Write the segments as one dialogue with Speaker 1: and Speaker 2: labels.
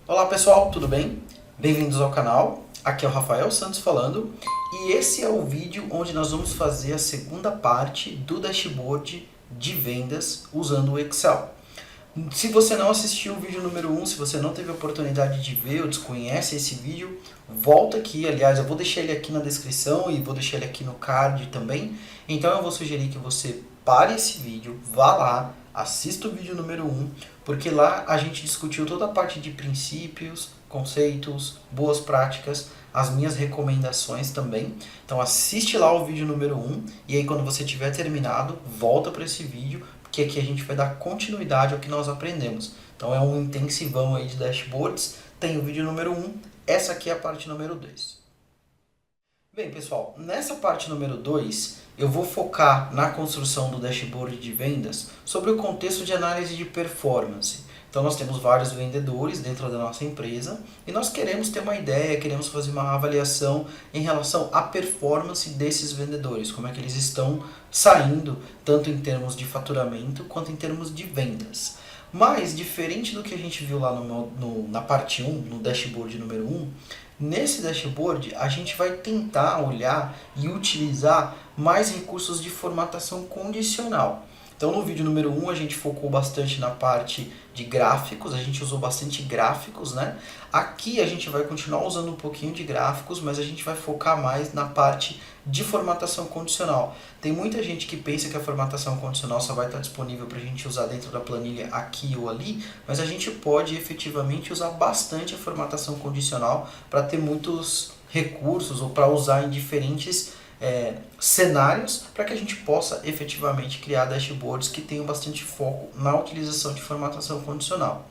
Speaker 1: Olá pessoal, tudo bem? Bem-vindos ao canal, aqui é o Rafael Santos falando e esse é o vídeo onde nós vamos fazer a segunda parte do dashboard de vendas usando o Excel. Se você não assistiu o vídeo número 1, se você não teve a oportunidade de ver ou desconhece esse vídeo, volta aqui, aliás eu vou deixar ele aqui na descrição e vou deixar ele aqui no card também, então eu vou sugerir que você pare esse vídeo, vá lá, assista o vídeo número 1, porque lá a gente discutiu toda a parte de princípios, conceitos, boas práticas, as minhas recomendações também. Então assiste lá o vídeo número 1 e aí quando você tiver terminado, volta para esse vídeo, porque aqui a gente vai dar continuidade ao que nós aprendemos. Então é um intensivão aí de dashboards, tem o vídeo número 1, essa aqui é a parte número 2. Bem, pessoal, nessa parte número 2, eu vou focar na construção do dashboard de vendas sobre o contexto de análise de performance. Então, nós temos vários vendedores dentro da nossa empresa e nós queremos ter uma ideia, queremos fazer uma avaliação em relação à performance desses vendedores, como é que eles estão saindo, tanto em termos de faturamento quanto em termos de vendas. Mas, diferente do que a gente viu lá na parte 1, no dashboard número 1, nesse dashboard a gente vai tentar olhar e utilizar mais recursos de formatação condicional. Então no vídeo número 1 a gente focou bastante na parte de gráficos, a gente usou bastante gráficos, né? Aqui a gente vai continuar usando um pouquinho de gráficos, mas a gente vai focar mais na parte de formatação condicional. Tem muita gente que pensa que a formatação condicional só vai estar disponível para a gente usar dentro da planilha aqui ou ali, mas a gente pode efetivamente usar bastante a formatação condicional para ter muitos recursos ou para usar em diferentes cenários para que a gente possa efetivamente criar dashboards que tenham bastante foco na utilização de formatação condicional.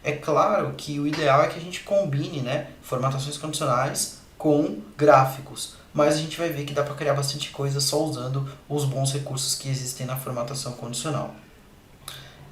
Speaker 1: É claro que o ideal é que a gente combine, né, formatações condicionais com gráficos, mas a gente vai ver que dá para criar bastante coisa só usando os bons recursos que existem na formatação condicional.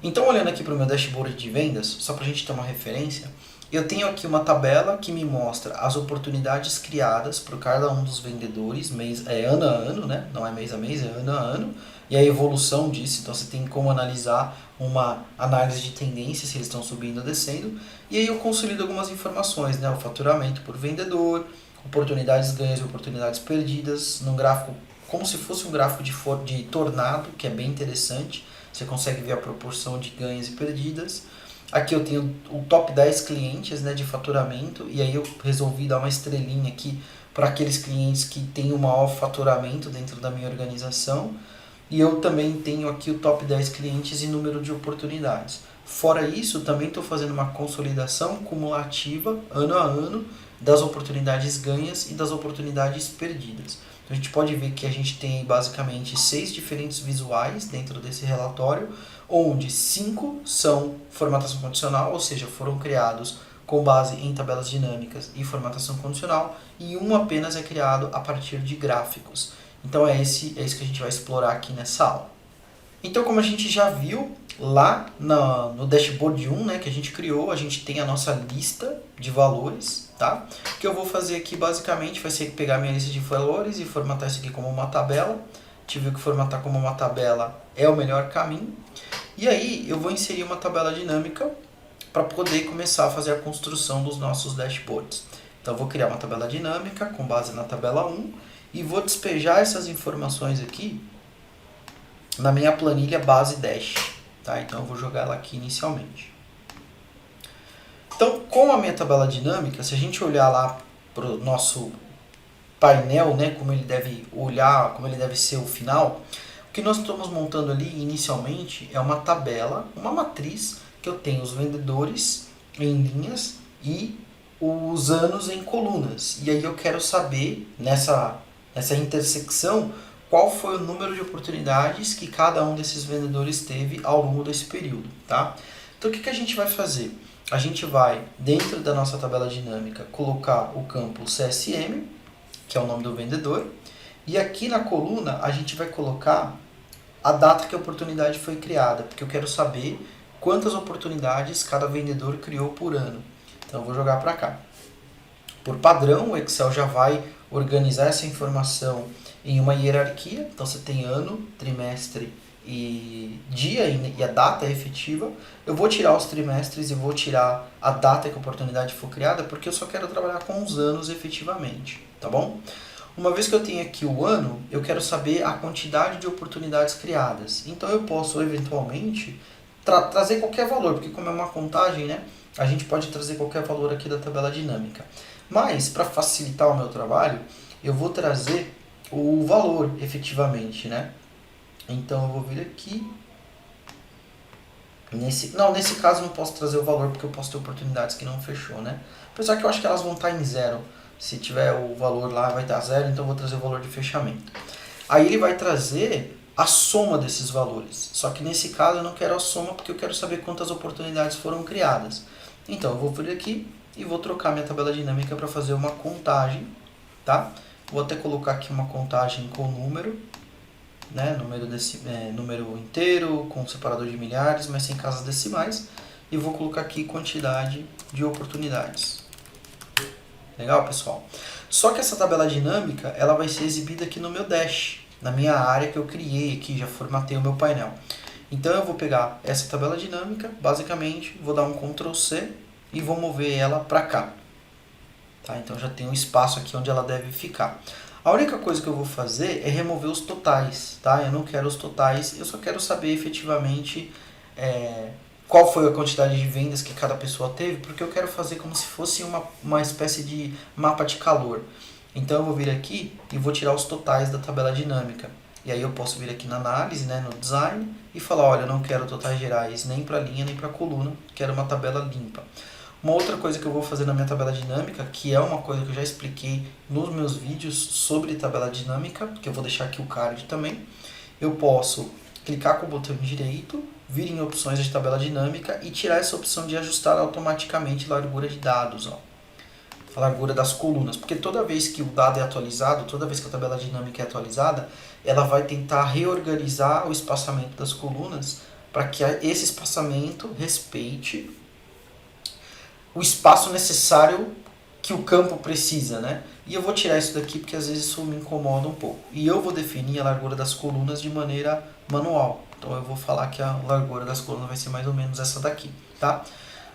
Speaker 1: Então, olhando aqui para o meu dashboard de vendas, só para a gente ter uma referência, eu tenho aqui uma tabela que me mostra as oportunidades criadas por cada um dos vendedores, ano a ano, né? Não é mês a mês, é ano a ano, e a evolução disso. Então você tem como analisar uma análise de tendência, se eles estão subindo ou descendo, e aí eu consolido algumas informações, né? O faturamento por vendedor, oportunidades ganhas e oportunidades perdidas, num gráfico como se fosse um gráfico de tornado, que é bem interessante. Você consegue ver a proporção de ganhas e perdidas. Aqui eu tenho o top 10 clientes, né, de faturamento, e aí eu resolvi dar uma estrelinha aqui para aqueles clientes que têm o maior faturamento dentro da minha organização. E eu também tenho aqui o top 10 clientes e número de oportunidades. Fora isso, também estou fazendo uma consolidação cumulativa, ano a ano, das oportunidades ganhas e das oportunidades perdidas. Então, a gente pode ver que a gente tem basicamente 6 diferentes visuais dentro desse relatório, onde 5 são formatação condicional, ou seja, foram criados com base em tabelas dinâmicas e formatação condicional, e um apenas é criado a partir de gráficos. Então é isso que a gente vai explorar aqui nessa aula. Então, como a gente já viu lá no dashboard 1, né, que a gente criou, a gente tem a nossa lista de valores, tá? O que eu vou fazer aqui basicamente vai ser pegar minha lista de valores e formatar isso aqui como uma tabela. A gente viu que formatar como uma tabela é o melhor caminho. E aí eu vou inserir uma tabela dinâmica para poder começar a fazer a construção dos nossos dashboards. Então eu vou criar uma tabela dinâmica com base na tabela 1 e vou despejar essas informações aqui na minha planilha base dash. Tá? Então eu vou jogar ela aqui inicialmente. Então, com a minha tabela dinâmica, se a gente olhar lá para o nosso painel, né, como ele deve olhar, como ele deve ser o final, o que nós estamos montando ali inicialmente é uma tabela, uma matriz que eu tenho os vendedores em linhas e os anos em colunas. E aí eu quero saber, nessa intersecção, qual foi o número de oportunidades que cada um desses vendedores teve ao longo desse período. Tá? Então o que a gente vai fazer? A gente vai, dentro da nossa tabela dinâmica, colocar o campo CSM, que é o nome do vendedor, e aqui na coluna a gente vai colocar a data que a oportunidade foi criada, porque eu quero saber quantas oportunidades cada vendedor criou por ano. Então eu vou jogar para cá. Por padrão, o Excel já vai organizar essa informação em uma hierarquia. Então você tem ano, trimestre e dia e a data efetiva. Eu vou tirar os trimestres e vou tirar a data que a oportunidade for criada, porque eu só quero trabalhar com os anos efetivamente, tá bom? Uma vez que eu tenho aqui o ano, eu quero saber a quantidade de oportunidades criadas. Então eu posso eventualmente trazer qualquer valor, porque como é uma contagem, né, a gente pode trazer qualquer valor aqui da tabela dinâmica. Mas para facilitar o meu trabalho, eu vou trazer o valor efetivamente, né? Então eu vou vir aqui. Nesse caso eu não posso trazer o valor porque eu posso ter oportunidades que não fechou, né? Apesar que eu acho que elas vão estar em zero. Se tiver o valor lá vai estar zero, então eu vou trazer o valor de fechamento. Aí ele vai trazer a soma desses valores. Só que nesse caso eu não quero a soma porque eu quero saber quantas oportunidades foram criadas. Então eu vou vir aqui e vou trocar minha tabela dinâmica para fazer uma contagem, tá? Vou até colocar aqui uma contagem com número, né? Número inteiro, com separador de milhares, mas sem casas decimais. E vou colocar aqui quantidade de oportunidades. Legal, pessoal? Só que essa tabela dinâmica ela vai ser exibida aqui no meu dash, na minha área que eu criei aqui, já formatei o meu painel. Então eu vou pegar essa tabela dinâmica, basicamente, vou dar um Ctrl C e vou mover ela para cá. Tá? Então já tem um espaço aqui onde ela deve ficar. A única coisa que eu vou fazer é remover os totais, tá? Eu não quero os totais, eu só quero saber efetivamente qual foi a quantidade de vendas que cada pessoa teve, porque eu quero fazer como se fosse uma espécie de mapa de calor. Então eu vou vir aqui e vou tirar os totais da tabela dinâmica. E aí eu posso vir aqui na análise, né, no design, e falar, olha, eu não quero totais gerais nem para linha nem para coluna, quero uma tabela limpa. Uma outra coisa que eu vou fazer na minha tabela dinâmica, que é uma coisa que eu já expliquei nos meus vídeos sobre tabela dinâmica, que eu vou deixar aqui o card também, eu posso clicar com o botão direito, vir em opções de tabela dinâmica e tirar essa opção de ajustar automaticamente largura de dados, ó. A largura das colunas, porque toda vez que o dado é atualizado, toda vez que a tabela dinâmica é atualizada, ela vai tentar reorganizar o espaçamento das colunas para que esse espaçamento respeite o espaço necessário que o campo precisa, né? E eu vou tirar isso daqui porque às vezes isso me incomoda um pouco. E eu vou definir a largura das colunas de maneira manual. Então eu vou falar que a largura das colunas vai ser mais ou menos essa daqui, tá?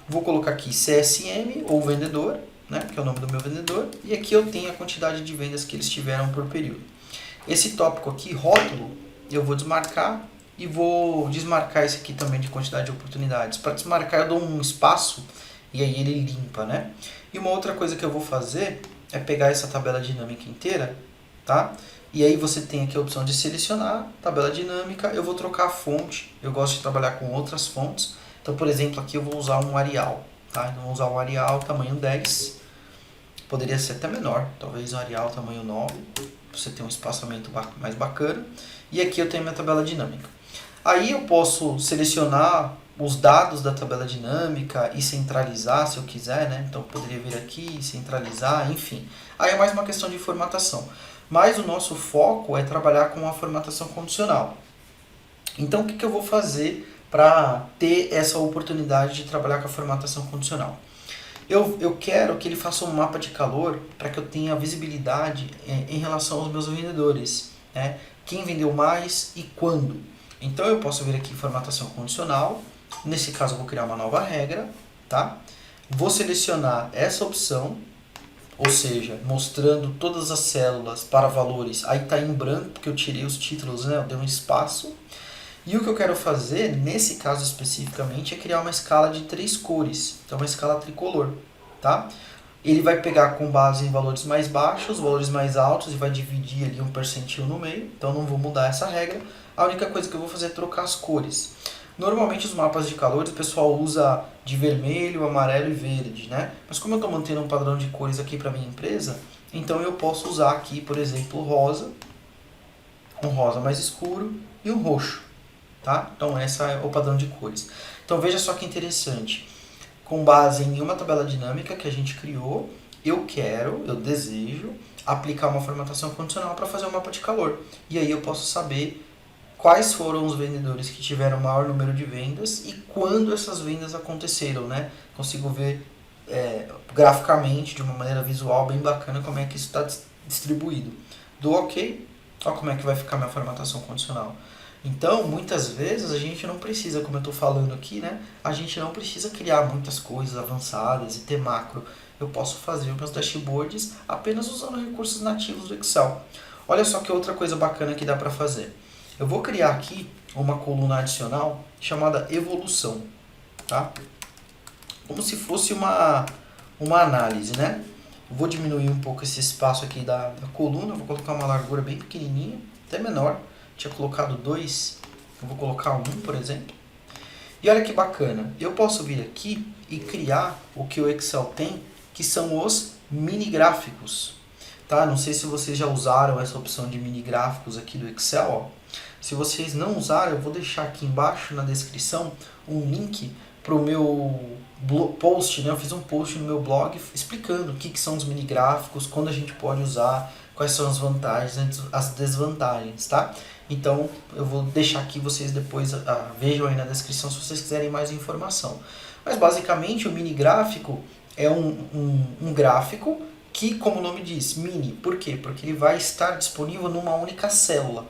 Speaker 1: Vou colocar aqui CSM ou vendedor, né? Que é o nome do meu vendedor. E aqui eu tenho a quantidade de vendas que eles tiveram por período. Esse tópico aqui, rótulo, eu vou desmarcar e vou desmarcar esse aqui também de quantidade de oportunidades. Para desmarcar eu dou um espaço e aí ele limpa, né? E uma outra coisa que eu vou fazer é pegar essa tabela dinâmica inteira, tá? E aí você tem aqui a opção de selecionar tabela dinâmica. Eu vou trocar a fonte, eu gosto de trabalhar com outras fontes. Então, por exemplo, aqui eu vou usar um Arial, tá? Então, vou usar um Arial tamanho 10. Poderia ser até menor, talvez um Arial tamanho 9, para você ter um espaçamento mais bacana. E aqui eu tenho minha tabela dinâmica. Aí eu posso selecionar os dados da tabela dinâmica e centralizar se eu quiser, né? Então eu poderia vir aqui, centralizar, enfim. Aí é mais uma questão de formatação. Mas o nosso foco é trabalhar com a formatação condicional. Então o que eu vou fazer para ter essa oportunidade de trabalhar com a formatação condicional? Eu quero que ele faça um mapa de calor para que eu tenha visibilidade em relação aos meus vendedores, né? Quem vendeu mais e quando. Então eu posso vir aqui em formatação condicional. Nesse caso eu vou criar uma nova regra, tá? Vou selecionar essa opção, ou seja, mostrando todas as células para valores. Aí está em branco porque eu tirei os títulos, né? Eu dei um espaço. E o que eu quero fazer, nesse caso especificamente, é criar uma escala de 3 cores. Então, uma escala tricolor, tá? Ele vai pegar com base em valores mais baixos, valores mais altos, e vai dividir ali um percentil no meio. Então, não vou mudar essa regra. A única coisa que eu vou fazer é trocar as cores. Normalmente, os mapas de calores, o pessoal usa de vermelho, amarelo e verde, né? Mas como eu estou mantendo um padrão de cores aqui para minha empresa, então eu posso usar aqui, por exemplo, rosa, um rosa mais escuro e um roxo. Tá? Então esse é o padrão de cores. Então veja só que interessante. Com base em uma tabela dinâmica que a gente criou, eu desejo aplicar uma formatação condicional para fazer um mapa de calor. E aí eu posso saber quais foram os vendedores que tiveram o maior número de vendas e quando essas vendas aconteceram, né? Consigo ver graficamente, de uma maneira visual bem bacana, como é que isso está distribuído. Do OK, olha como é que vai ficar minha formatação condicional. Então, muitas vezes a gente não precisa, como eu estou falando aqui, né? A gente não precisa criar muitas coisas avançadas e ter macro. Eu posso fazer meus dashboards apenas usando recursos nativos do Excel. Olha só que outra coisa bacana que dá para fazer. Eu vou criar aqui uma coluna adicional chamada evolução, tá? Como se fosse uma análise, né? Vou diminuir um pouco esse espaço aqui da coluna, vou colocar uma largura bem pequenininha, até menor. Tinha colocado 2, eu vou colocar 1, por exemplo. E olha que bacana, eu posso vir aqui e criar o que o Excel tem, que são os mini gráficos. Tá? Não sei se vocês já usaram essa opção de mini gráficos aqui do Excel. Ó. Se vocês não usaram, eu vou deixar aqui embaixo na descrição um link para o meu post, né? Eu fiz um post no meu blog explicando o que são os mini gráficos, quando a gente pode usar, quais são as vantagens e as desvantagens, tá? Então eu vou deixar aqui, vocês depois vejam aí na descrição se vocês quiserem mais informação. Mas basicamente o mini gráfico é um gráfico que, como o nome diz, mini. Por quê? Porque ele vai estar disponível numa única célula.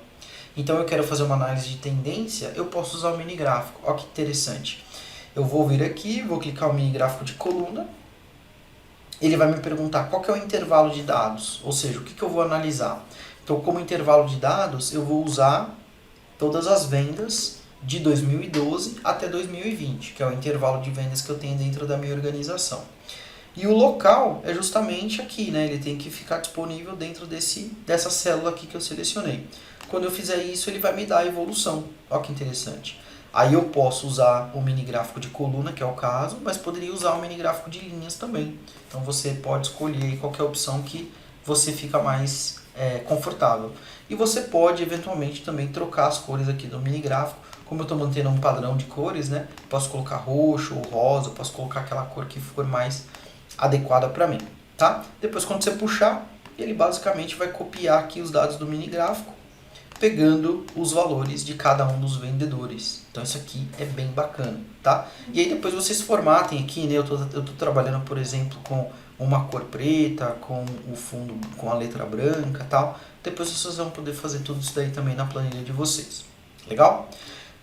Speaker 1: Então eu quero fazer uma análise de tendência, eu posso usar o mini gráfico. Olha que interessante. Eu vou vir aqui, vou clicar no mini gráfico de coluna. Ele vai me perguntar qual que é o intervalo de dados, ou seja, o que eu vou analisar. Então, como intervalo de dados, eu vou usar todas as vendas de 2012 até 2020, que é o intervalo de vendas que eu tenho dentro da minha organização. E o local é justamente aqui, né? Ele tem que ficar disponível dentro dessa célula aqui que eu selecionei. Quando eu fizer isso, ele vai me dar a evolução. Olha que interessante. Aí eu posso usar o mini gráfico de coluna, que é o caso, mas poderia usar o mini gráfico de linhas também. Então você pode escolher qualquer opção que você fica mais confortável. E você pode eventualmente também trocar as cores aqui do mini gráfico. Como eu estou mantendo um padrão de cores, né? Posso colocar roxo ou rosa, posso colocar aquela cor que for mais adequada para mim, tá? Depois quando você puxar, ele basicamente vai copiar aqui os dados do mini gráfico, pegando os valores de cada um dos vendedores. Então isso aqui é bem bacana, tá? E aí depois vocês formatem aqui, né? Eu tô trabalhando, por exemplo, com uma cor preta, com o fundo com a letra branca, tal. Depois vocês vão poder fazer tudo isso daí também na planilha de vocês. Legal?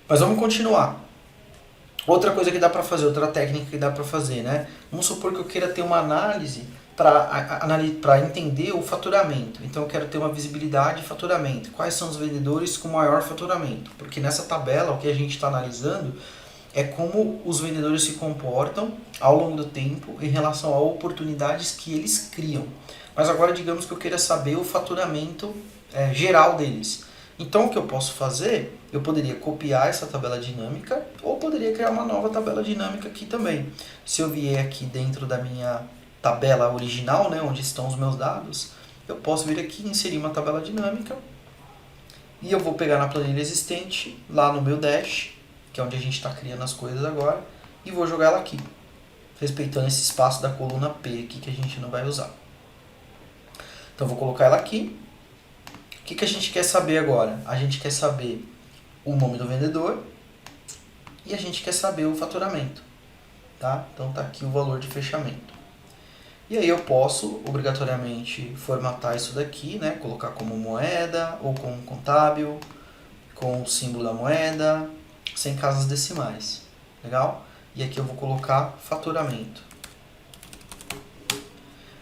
Speaker 1: Mas vamos continuar. Outra coisa que dá para fazer, outra técnica que dá para fazer, né? Vamos supor que eu queira ter uma análise para entender o faturamento. Então eu quero ter uma visibilidade de faturamento. Quais são os vendedores com maior faturamento? Porque nessa tabela o que a gente está analisando é como os vendedores se comportam ao longo do tempo em relação a oportunidades que eles criam. Mas agora digamos que eu queira saber o faturamento geral deles. Então o que eu posso fazer? Eu poderia copiar essa tabela dinâmica ou poderia criar uma nova tabela dinâmica aqui também. Se eu vier aqui dentro da minha tabela original, né, onde estão os meus dados, eu posso vir aqui e inserir uma tabela dinâmica e eu vou pegar na planilha existente, lá no meu dash, que é onde a gente está criando as coisas agora, e vou jogar ela aqui, respeitando esse espaço da coluna P aqui que a gente não vai usar. Então vou colocar ela aqui. O que a gente quer saber agora? A gente quer saber o nome do vendedor e a gente quer saber o faturamento. Tá? Então tá aqui o valor de fechamento. E aí eu posso obrigatoriamente formatar isso daqui, né? Colocar como moeda ou como contábil, com o símbolo da moeda, sem casas decimais. Legal? E aqui eu vou colocar faturamento.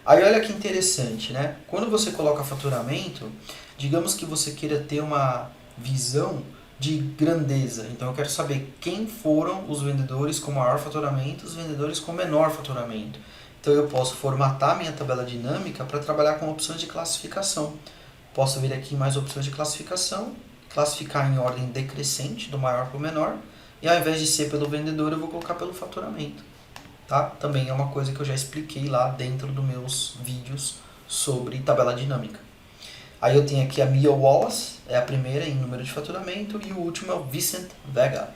Speaker 1: Aí olha que interessante, né? Quando você coloca faturamento, digamos que você queira ter uma visão de grandeza. Então eu quero saber quem foram os vendedores com maior faturamento, os vendedores com menor faturamento. Então eu posso formatar minha tabela dinâmica para trabalhar com opções de classificação. Posso vir aqui em mais opções de classificação, classificar em ordem decrescente, do maior para o menor, e ao invés de ser pelo vendedor, eu vou colocar pelo faturamento. Tá? Também é uma coisa que eu já expliquei lá dentro dos meus vídeos sobre tabela dinâmica. Aí eu tenho aqui a Mia Wallace, é a primeira em número de faturamento, e o último é o Vicent Vega.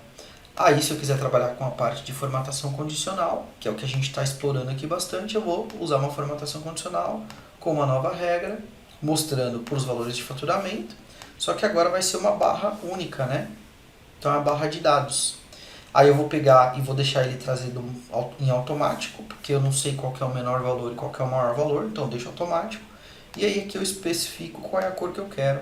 Speaker 1: Aí se eu quiser trabalhar com a parte de formatação condicional, que é o que a gente está explorando aqui bastante, eu vou usar uma formatação condicional com uma nova regra, mostrando para os valores de faturamento, só que agora vai ser uma barra única, né? Então é uma barra de dados. Aí eu vou pegar e vou deixar ele trazido em automático, porque eu não sei qual que é o menor valor e qual que é o maior valor, então eu deixo automático. E aí aqui eu especifico qual é a cor que eu quero.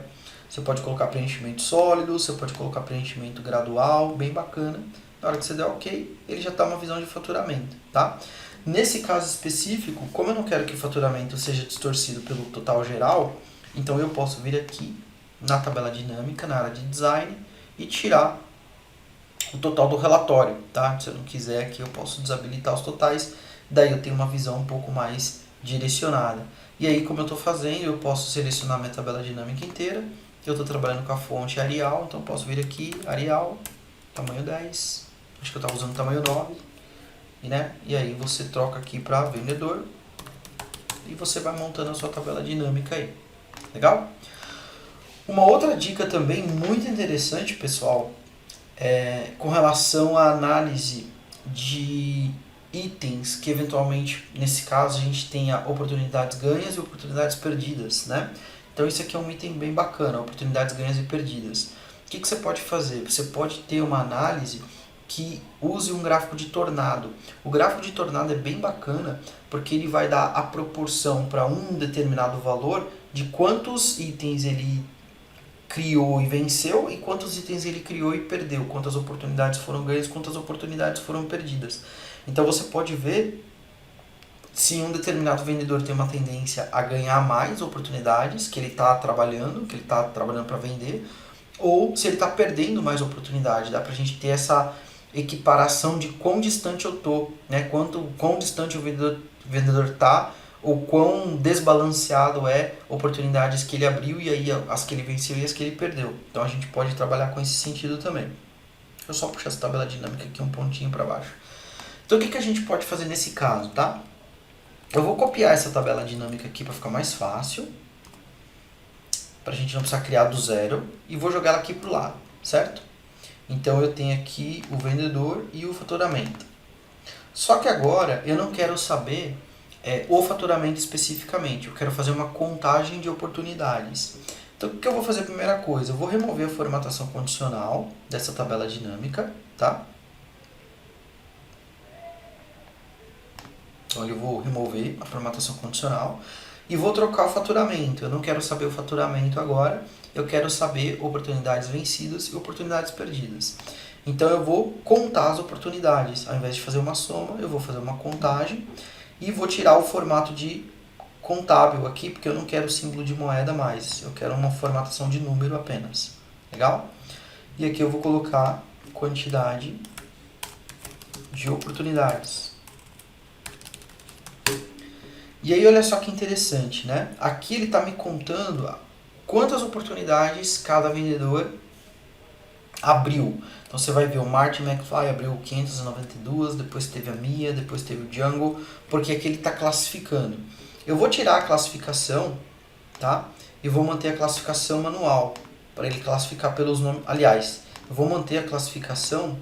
Speaker 1: Você pode colocar preenchimento sólido, você pode colocar preenchimento gradual, bem bacana. Na hora que você der OK, ele já está uma visão de faturamento, tá? Nesse caso específico, como eu não quero que o faturamento seja distorcido pelo total geral, então eu posso vir aqui na tabela dinâmica, na área de design, e tirar o total do relatório, tá? Se eu não quiser aqui, eu posso desabilitar os totais, daí eu tenho uma visão um pouco mais direcionada. E aí, como eu estou fazendo, eu posso selecionar minha tabela dinâmica inteira. Eu estou trabalhando com a fonte Arial, então eu posso vir aqui, Arial, tamanho 10, acho que eu estava usando tamanho 9, e aí você troca aqui para vendedor, e você vai montando a sua tabela dinâmica aí. Legal? Uma outra dica também muito interessante, pessoal, com relação à análise de itens que eventualmente, nesse caso, a gente tenha oportunidades ganhas e oportunidades perdidas, né? Então isso aqui é um item bem bacana, oportunidades ganhas e perdidas. O que você pode fazer? Você pode ter uma análise que use um gráfico de tornado. O gráfico de tornado é bem bacana porque ele vai dar a proporção para um determinado valor de quantos itens ele criou e venceu e quantos itens ele criou e perdeu, quantas oportunidades foram ganhas, quantas oportunidades foram perdidas. Então você pode ver se um determinado vendedor tem uma tendência a ganhar mais oportunidades que ele está trabalhando, para vender, ou se ele está perdendo mais oportunidade. Dá para a gente ter essa equiparação de quão distante eu estou, né? Quão distante o vendedor está, ou quão desbalanceado é oportunidades que ele abriu e aí as que ele venceu e as que ele perdeu. Então a gente pode trabalhar com esse sentido também. Deixa eu só puxar essa tabela dinâmica aqui um pontinho para baixo. Então o que a gente pode fazer nesse caso, tá? Eu vou copiar essa tabela dinâmica aqui para ficar mais fácil, para a gente não precisar criar do zero, e vou jogar ela aqui para o lado, certo? Então eu tenho aqui o vendedor e o faturamento. Só que agora eu não quero saber o faturamento especificamente, eu quero fazer uma contagem de oportunidades. Então o que eu vou fazer a primeira coisa? Eu vou remover a formatação condicional dessa tabela dinâmica, tá? Então eu vou remover a formatação condicional e vou trocar o faturamento. Eu não quero saber o faturamento agora, eu quero saber oportunidades vencidas e oportunidades perdidas. Então eu vou contar as oportunidades. Ao invés de fazer uma soma, eu vou fazer uma contagem e vou tirar o formato de contábil aqui, porque eu não quero símbolo de moeda mais. Eu quero uma formatação de número apenas. Legal? E aqui eu vou colocar quantidade de oportunidades. E aí olha só que interessante, né? Aqui ele está me contando quantas oportunidades cada vendedor abriu. Então você vai ver o Martin McFly abriu 592, depois teve a Mia, depois teve o Django, porque aqui ele está classificando. Eu vou tirar a classificação, tá? E vou manter a classificação manual, para ele classificar pelos nomes. Aliás, eu vou manter a classificação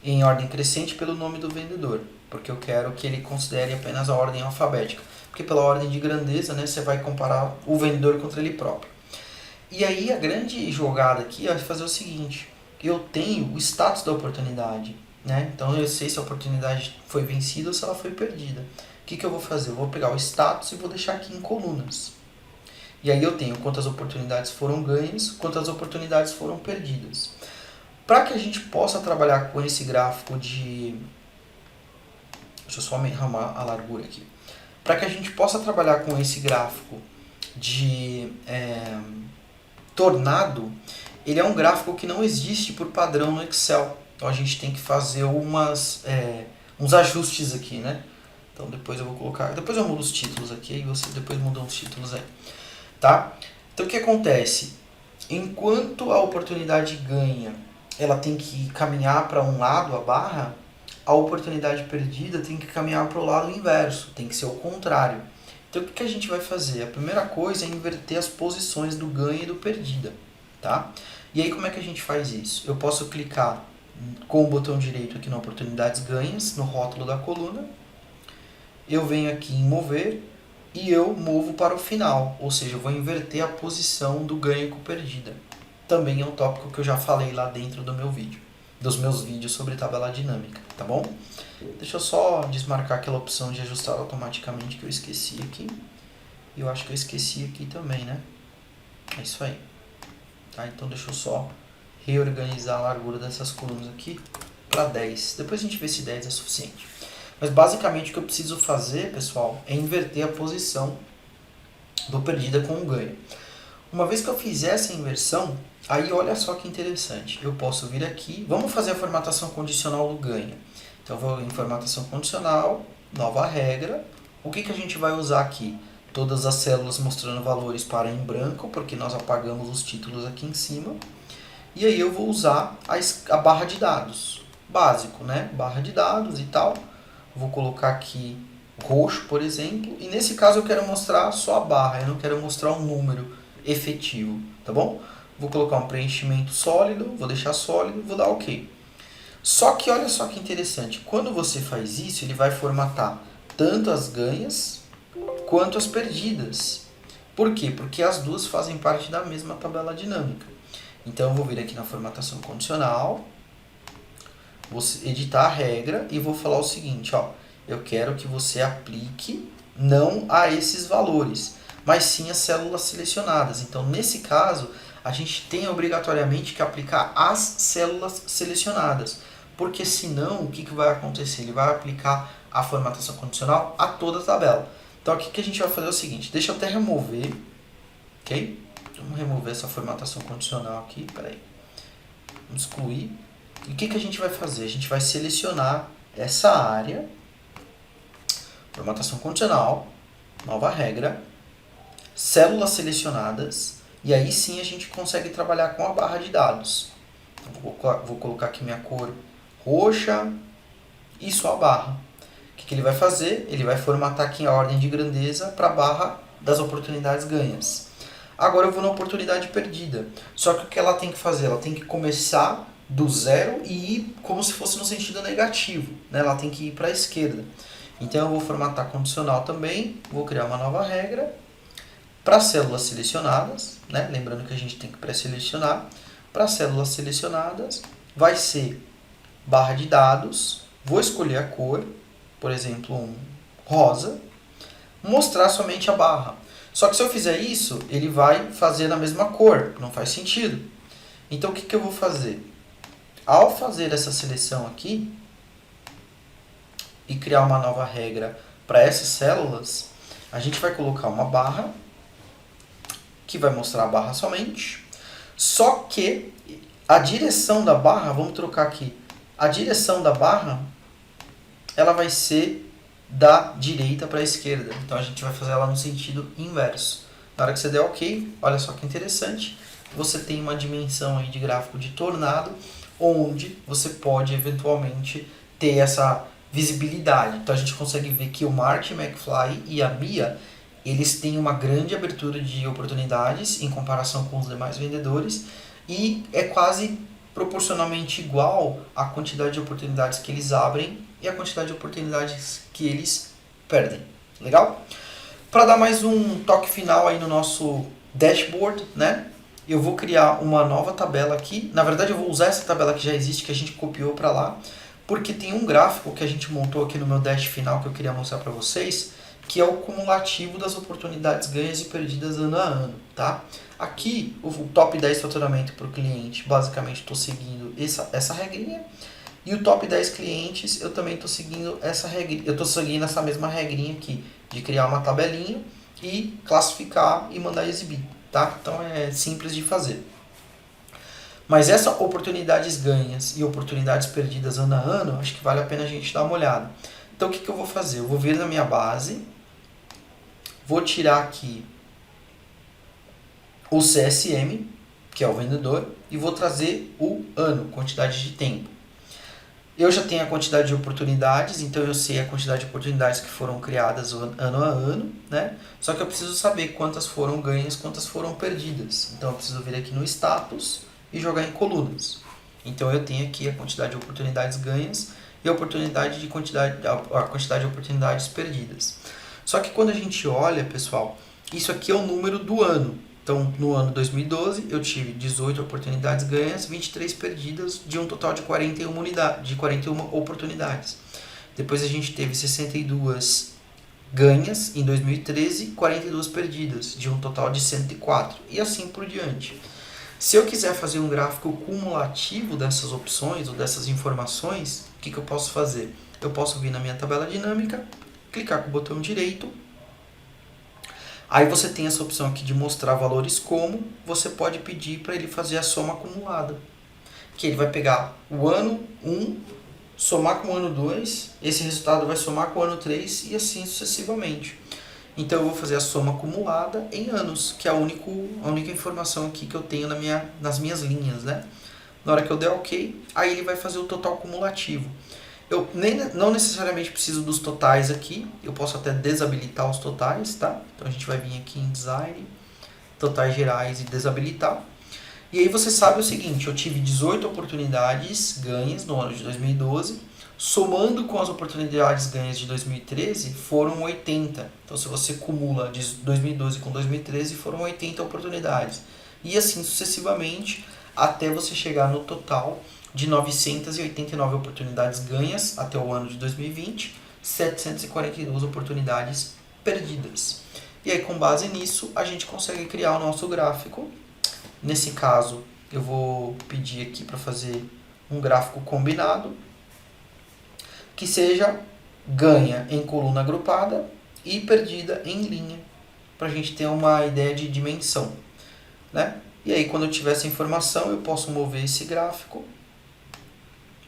Speaker 1: em ordem crescente pelo nome do vendedor, porque eu quero que ele considere apenas a ordem alfabética. Porque pela ordem de grandeza, né, você vai comparar o vendedor contra ele próprio. E aí a grande jogada aqui é fazer o seguinte: eu tenho o status da oportunidade, né? Então eu sei se a oportunidade foi vencida ou se ela foi perdida. O que eu vou fazer? Eu vou pegar o status e vou deixar aqui em colunas. E aí eu tenho quantas oportunidades foram ganhas, quantas oportunidades foram perdidas. Para que a gente possa trabalhar com esse gráfico de... Deixa eu só me arrumar a largura aqui. Para que a gente possa trabalhar com esse gráfico de tornado, ele é um gráfico que não existe por padrão no Excel. Então a gente tem que fazer uns ajustes aqui, né? Então depois eu vou colocar... Depois eu mudo os títulos aqui e você depois muda os títulos aí. Tá? Então o que acontece? Enquanto a oportunidade ganha, ela tem que caminhar para um lado, a barra, a oportunidade perdida tem que caminhar para o lado inverso, tem que ser o contrário. Então o que a gente vai fazer? A primeira coisa é inverter as posições do ganho e do perdida. Tá? E aí como é que a gente faz isso? Eu posso clicar com o botão direito aqui no oportunidades ganhas, no rótulo da coluna. Eu venho aqui em mover e eu movo para o final, ou seja, eu vou inverter a posição do ganho com perdida. Também é um tópico que eu já falei lá dentro do meu vídeo, dos meus vídeos sobre tabela dinâmica, tá bom? Deixa eu só desmarcar aquela opção de ajustar automaticamente que eu esqueci aqui. E eu acho que eu esqueci aqui também, né? É isso aí. Tá? Então deixa eu só reorganizar a largura dessas colunas aqui para 10. Depois a gente vê se 10 é suficiente. Mas basicamente o que eu preciso fazer, pessoal, é inverter a posição do perdida com o ganho. Uma vez que eu fizer essa inversão, aí olha só que interessante. Eu posso vir aqui, vamos fazer a formatação condicional do ganho. Então eu vou em formatação condicional, nova regra. O que a gente vai usar aqui? Todas as células mostrando valores para em branco, porque nós apagamos os títulos aqui em cima. E aí eu vou usar a barra de dados, básico, né? Barra de dados e tal. Vou colocar aqui roxo, por exemplo. E nesse caso eu quero mostrar só a barra, eu não quero mostrar um número efetivo, tá bom? Vou colocar um preenchimento sólido, vou deixar sólido, vou dar OK. Só que olha só que interessante, quando você faz isso, ele vai formatar tanto as ganhas quanto as perdidas. Por quê? Porque as duas fazem parte da mesma tabela dinâmica. Então eu vou vir aqui na formatação condicional, vou editar a regra e vou falar o seguinte, ó, eu quero que você aplique não a esses valores, mas sim as células selecionadas. Então nesse caso, a gente tem obrigatoriamente que aplicar as células selecionadas, porque senão o que vai acontecer? Ele vai aplicar a formatação condicional a toda a tabela. Então aqui que a gente vai fazer é o seguinte, deixa eu até remover, ok? Vamos remover essa formatação condicional aqui, peraí. Vamos excluir. E o que a gente vai fazer? A gente vai selecionar essa área, formatação condicional, nova regra, células selecionadas, e aí sim a gente consegue trabalhar com a barra de dados. Então, vou colocar aqui minha cor roxa e só a barra. O que ele vai fazer? Ele vai formatar aqui a ordem de grandeza para a barra das oportunidades ganhas. Agora eu vou na oportunidade perdida. Só que o que ela tem que fazer? Ela tem que começar do zero e ir como se fosse no sentido negativo, né? Ela tem que ir para a esquerda. Então eu vou formatar condicional também, vou criar uma nova regra para células selecionadas, né? Lembrando que a gente tem que pré-selecionar. Para células selecionadas vai ser barra de dados, vou escolher a cor, por exemplo, um rosa, mostrar somente a barra. Só que se eu fizer isso, ele vai fazer na mesma cor, não faz sentido. Então o que eu vou fazer? Ao fazer essa seleção aqui e criar uma nova regra para essas células, a gente vai colocar uma barra que vai mostrar a barra somente, só que a direção da barra, vamos trocar aqui, a direção da barra ela vai ser da direita para a esquerda, então a gente vai fazer ela no sentido inverso. Na hora que você der OK, olha só que interessante, você tem uma dimensão aí de gráfico de tornado, onde você pode eventualmente ter essa visibilidade. Então a gente consegue ver que o Marty McFly e a Mia, eles têm uma grande abertura de oportunidades em comparação com os demais vendedores e é quase proporcionalmente igual à quantidade de oportunidades que eles abrem e a quantidade de oportunidades que eles perdem. Legal? Para dar mais um toque final aí no nosso dashboard, né? Eu vou criar uma nova tabela aqui. Na verdade, eu vou usar essa tabela que já existe, que a gente copiou para lá, porque tem um gráfico que a gente montou aqui no meu dash final que eu queria mostrar para vocês, que é o cumulativo das oportunidades ganhas e perdidas ano a ano, tá? Aqui, o top 10 faturamento para o cliente, basicamente estou seguindo essa regrinha. E o top 10 clientes, eu também estou seguindo essa regrinha. Eu estou seguindo essa mesma regrinha aqui, de criar uma tabelinha e classificar e mandar exibir, tá? Então é simples de fazer. Mas essa oportunidades ganhas e oportunidades perdidas ano a ano, acho que vale a pena a gente dar uma olhada. Então o que eu vou fazer? Eu vou vir na minha base, vou tirar aqui o CSM, que é o vendedor, e vou trazer o ano, quantidade de tempo. Eu já tenho a quantidade de oportunidades, então eu sei a quantidade de oportunidades que foram criadas ano a ano, né? Só que eu preciso saber quantas foram ganhas, quantas foram perdidas. Então eu preciso vir aqui no status e jogar em colunas. Então eu tenho aqui a quantidade de oportunidades ganhas e a quantidade de oportunidades perdidas. Só que quando a gente olha, pessoal, isso aqui é o número do ano. Então, no ano 2012, eu tive 18 oportunidades ganhas, 23 perdidas, de um total de 41 oportunidades. Depois a gente teve 62 ganhas em 2013, 42 perdidas, de um total de 104, e assim por diante. Se eu quiser fazer um gráfico cumulativo dessas opções ou dessas informações, o que eu posso fazer? Eu posso vir na minha tabela dinâmica, clicar com o botão direito. Aí você tem essa opção aqui de mostrar valores como, você pode pedir para ele fazer a soma acumulada. Que ele vai pegar o ano 1, somar com o ano 2, esse resultado vai somar com o ano 3 e assim sucessivamente. Então eu vou fazer a soma acumulada em anos, que é a única informação aqui que eu tenho nas minhas linhas, né? Na hora que eu der OK, aí ele vai fazer o total cumulativo. Eu não necessariamente preciso dos totais aqui, eu posso até desabilitar os totais, tá? Então a gente vai vir aqui em Design, Totais Gerais e desabilitar. E aí você sabe o seguinte, eu tive 18 oportunidades ganhas no ano de 2012, somando com as oportunidades ganhas de 2013, foram 80. Então se você cumula de 2012 com 2013, foram 80 oportunidades. E assim sucessivamente, até você chegar no total de 989 oportunidades ganhas até o ano de 2020, 742 oportunidades perdidas. E aí, com base nisso, a gente consegue criar o nosso gráfico. Nesse caso, eu vou pedir aqui para fazer um gráfico combinado, que seja ganha em coluna agrupada e perdida em linha, para a gente ter uma ideia de dimensão, né? E aí, quando eu tiver essa informação, eu posso mover esse gráfico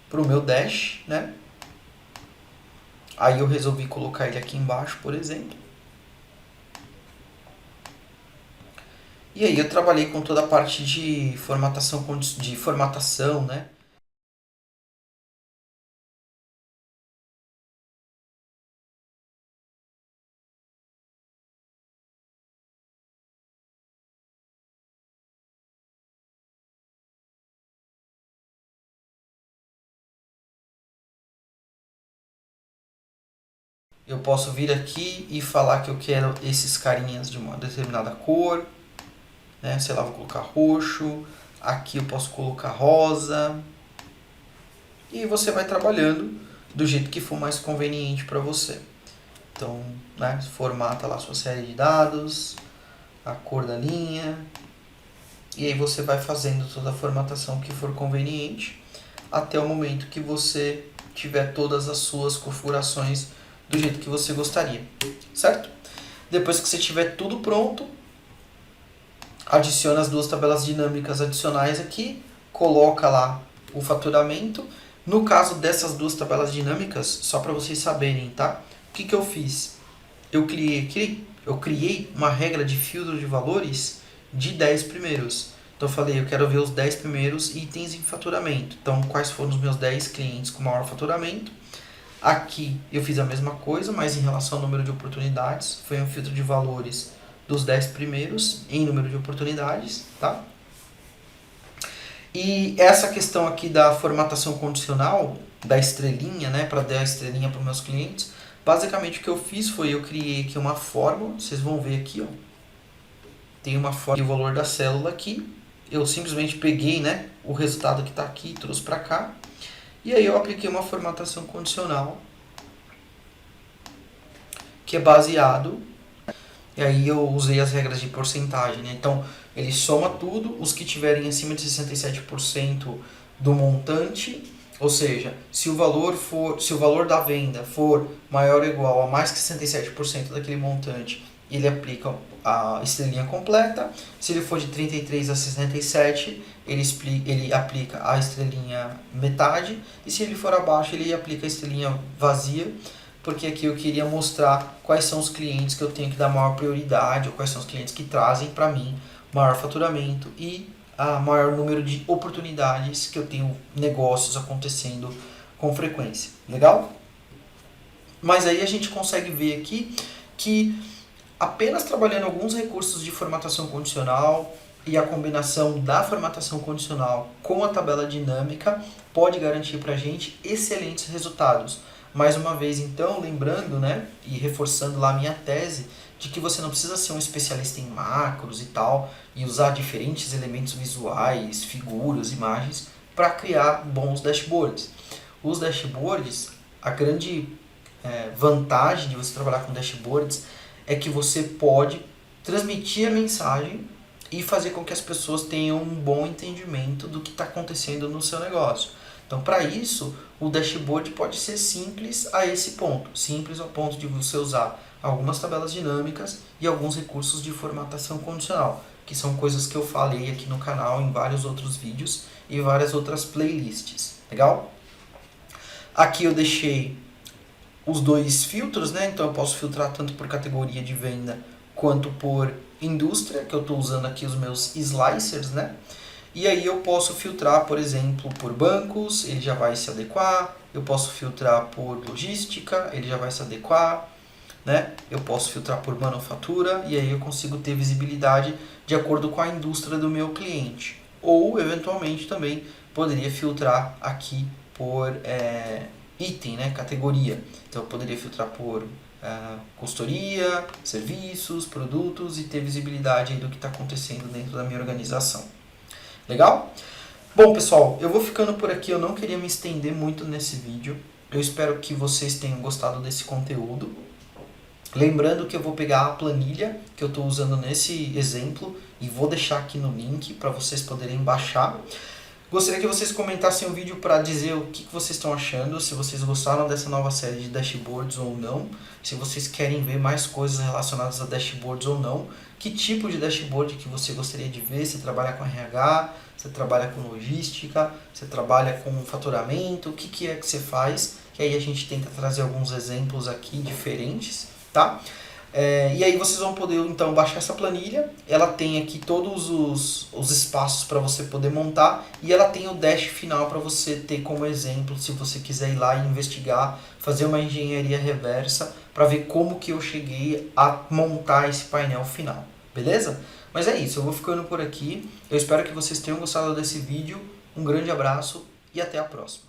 Speaker 1: para o meu dash, né? Aí eu resolvi colocar ele aqui embaixo, por exemplo. E aí eu trabalhei com toda a parte de formatação, né? Eu posso vir aqui e falar que eu quero esses carinhas de uma determinada cor, né? Sei lá, vou colocar roxo, aqui eu posso colocar rosa, e você vai trabalhando do jeito que for mais conveniente para você. Então, né, formata lá a sua série de dados, a cor da linha, e aí você vai fazendo toda a formatação que for conveniente, até o momento que você tiver todas as suas configurações do jeito que você gostaria, certo? Depois que você tiver tudo pronto, adiciona as duas tabelas dinâmicas adicionais aqui, coloca lá o faturamento. No caso dessas duas tabelas dinâmicas, só para vocês saberem, tá? O que eu fiz? Eu criei uma regra de filtro de valores de 10 primeiros. Então eu falei, eu quero ver os 10 primeiros itens em faturamento. Então, quais foram os meus 10 clientes com maior faturamento? Aqui eu fiz a mesma coisa, mas em relação ao número de oportunidades, foi um filtro de valores dos 10 primeiros em número de oportunidades, tá? E essa questão aqui da formatação condicional, da estrelinha, né, para dar a estrelinha para os meus clientes, basicamente o que eu fiz foi, eu criei aqui uma fórmula, vocês vão ver aqui, ó, tem uma fórmula e o valor da célula aqui, eu simplesmente peguei, né, o resultado que está aqui e trouxe para cá, e aí eu apliquei uma formatação condicional, que é baseado, e aí eu usei as regras de porcentagem, né? Então ele soma tudo, os que tiverem acima de 67% do montante, ou seja, se o valor da venda for maior ou igual a mais que 67% daquele montante, ele aplica a estrelinha completa. Se ele for de 33 a 67, ele aplica a estrelinha metade, e se ele for abaixo, ele aplica a estrelinha vazia, porque aqui eu queria mostrar quais são os clientes que eu tenho que dar maior prioridade, ou quais são os clientes que trazem para mim maior faturamento e a maior número de oportunidades que eu tenho negócios acontecendo com frequência. Legal? Mas aí a gente consegue ver aqui que apenas trabalhando alguns recursos de formatação condicional e a combinação da formatação condicional com a tabela dinâmica pode garantir para a gente excelentes resultados. Mais uma vez, então, lembrando, né, e reforçando lá a minha tese de que você não precisa ser um especialista em macros e tal, e usar diferentes elementos visuais, figuras, imagens, para criar bons dashboards. Os dashboards, a grande vantagem de você trabalhar com dashboards é que você pode transmitir a mensagem e fazer com que as pessoas tenham um bom entendimento do que está acontecendo no seu negócio. Então, para isso, o dashboard pode ser simples a esse ponto, simples ao ponto de você usar algumas tabelas dinâmicas e alguns recursos de formatação condicional, que são coisas que eu falei aqui no canal em vários outros vídeos e várias outras playlists, legal? Aqui eu deixei os dois filtros, né? Então eu posso filtrar tanto por categoria de venda quanto por indústria, que eu estou usando aqui os meus slicers, né? E aí eu posso filtrar, por exemplo, por bancos, ele já vai se adequar. Eu posso filtrar por logística, ele já vai se adequar, né? Eu posso filtrar por manufatura e aí eu consigo ter visibilidade de acordo com a indústria do meu cliente. Ou, eventualmente, também poderia filtrar aqui por item, né? Categoria. Então eu poderia filtrar por consultoria, serviços, produtos e ter visibilidade aí do que está acontecendo dentro da minha organização. Legal? Bom, pessoal, eu vou ficando por aqui. Eu não queria me estender muito nesse vídeo. Eu espero que vocês tenham gostado desse conteúdo. Lembrando que eu vou pegar a planilha que eu estou usando nesse exemplo e vou deixar aqui no link para vocês poderem baixar. Gostaria que vocês comentassem o vídeo para dizer o que vocês estão achando, se vocês gostaram dessa nova série de dashboards ou não, se vocês querem ver mais coisas relacionadas a dashboards ou não, que tipo de dashboard que você gostaria de ver, se trabalha com RH, se trabalha com logística, se trabalha com faturamento, o que é que você faz, que aí a gente tenta trazer alguns exemplos aqui diferentes, tá? E aí vocês vão poder então baixar essa planilha, ela tem aqui todos os espaços para você poder montar e ela tem o dash final para você ter como exemplo, se você quiser ir lá e investigar, fazer uma engenharia reversa para ver como que eu cheguei a montar esse painel final, beleza? Mas é isso, eu vou ficando por aqui, eu espero que vocês tenham gostado desse vídeo, um grande abraço e até a próxima.